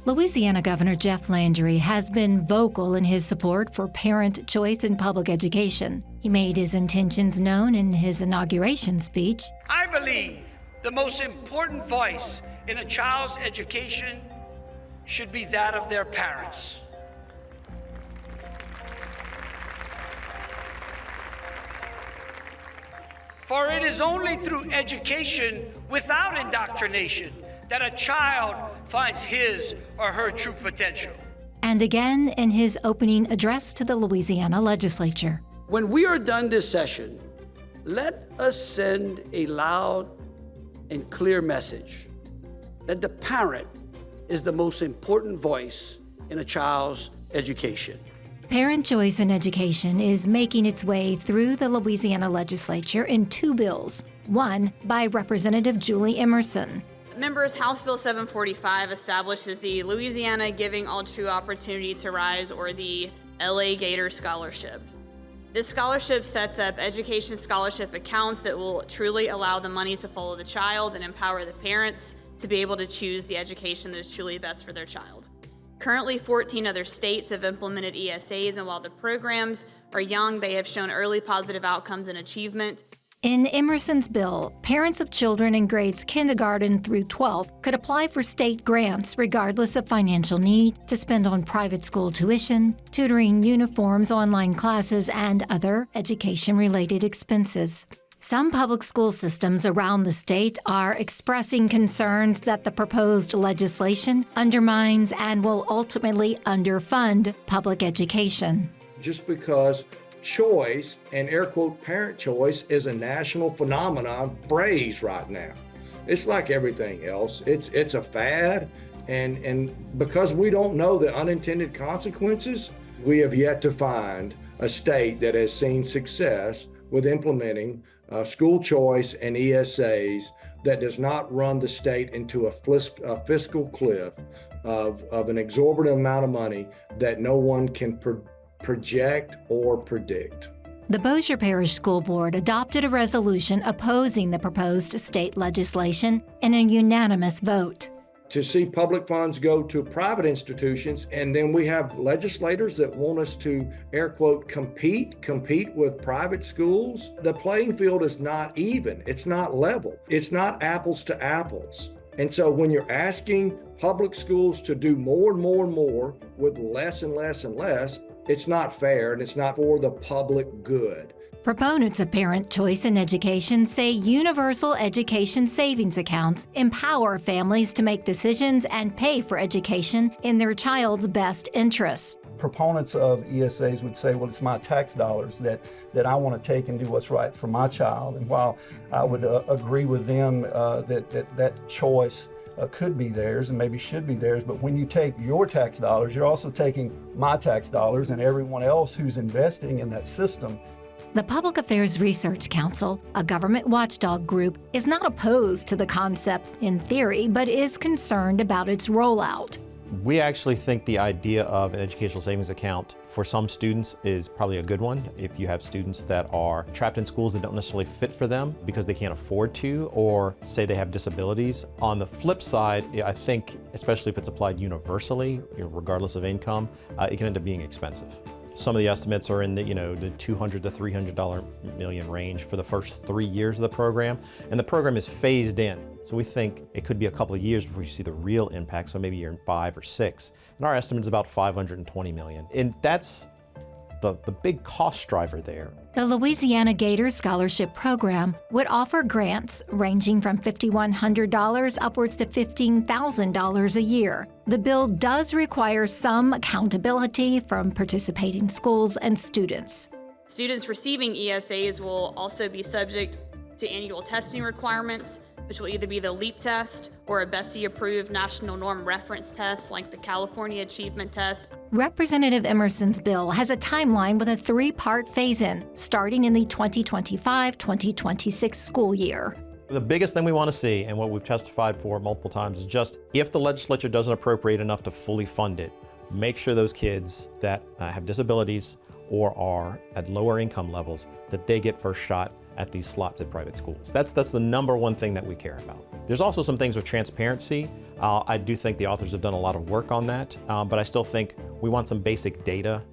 Louisiana Governor Jeff Landry has been vocal in his support for parent choice in public education. He made his intentions known in his inauguration speech. I believe the most important voice in a child's education should be that of their parents. For it is only through education without indoctrination that a child finds his or her true potential. And again in his opening address to the Louisiana legislature. When we are done this session, let us send a loud and clear message that the parent is the most important voice in a child's education. Parent choice in education is making its way through the Louisiana legislature in two bills, one by Representative Julie Emerson. Members, House Bill 745 establishes the Louisiana Giving All True Opportunity to Rise, or the LA Gator Scholarship. This scholarship sets up education scholarship accounts that will truly allow the money to follow the child and empower the parents to be able to choose the education that is truly best for their child. Currently, 14 other states have implemented ESAs, and while the programs are young, they have shown early positive outcomes and achievement. In Emerson's bill, parents of children in grades kindergarten through 12 could apply for state grants regardless of financial need to spend on private school tuition, tutoring, uniforms, online classes, and other education-related expenses. Some public school systems around the state are expressing concerns that the proposed legislation undermines and will ultimately underfund public education. Just because choice, and air quote parent choice, is a national phenomenon phrase right now. It's like everything else. It's a fad, and because we don't know the unintended consequences, we have yet to find a state that has seen success with implementing school choice and ESAs that does not run the state into a fiscal cliff of an exorbitant amount of money that no one can project or predict. The Bossier Parish School Board adopted a resolution opposing the proposed state legislation in a unanimous vote. To see public funds go to private institutions, and then we have legislators that want us to, air quote, compete with private schools. The playing field is not even, it's not level, it's not apples to apples. And so when you're asking public schools to do more and more and more with less and less and less, it's not fair, and it's not for the public good. Proponents of parent choice in education say universal education savings accounts empower families to make decisions and pay for education in their child's best interests. Proponents of ESAs would say, well, it's my tax dollars that I want to take and do what's right for my child. And while I would agree with them that choice could be theirs and maybe should be theirs, but when you take your tax dollars, you're also taking my tax dollars and everyone else who's investing in that system. The Public Affairs Research Council, a government watchdog group, is not opposed to the concept in theory, but is concerned about its rollout. We actually think the idea of an educational savings account for some students is probably a good one. If you have students that are trapped in schools that don't necessarily fit for them because they can't afford to, or say they have disabilities. On the flip side, I think, especially if it's applied universally, regardless of income, it can end up being expensive. Some of the estimates are in the $200 to $300 million range for the first 3 years of the program, and the program is phased in. So we think it could be a couple of years before you see the real impact, so maybe you're in 5 or 6. And our estimate is about $520 million. And that's the big cost driver there. The Louisiana Gator Scholarship Program would offer grants ranging from $5,100 upwards to $15,000 a year. The bill does require some accountability from participating schools and students. Students receiving ESAs will also be subject to annual testing requirements, which will either be the LEAP test or a BESI-approved national norm reference test like the California Achievement Test. Representative Emerson's bill has a timeline with a 3-part phase-in, starting in the 2025-2026 school year. The biggest thing we want to see, and what we've testified for multiple times, is just if the legislature doesn't appropriate enough to fully fund it, make sure those kids that have disabilities or are at lower income levels, that they get first shot at these slots at private schools. That's the number one thing that we care about. There's also some things with transparency. I do think the authors have done a lot of work on that, but I still think we want some basic data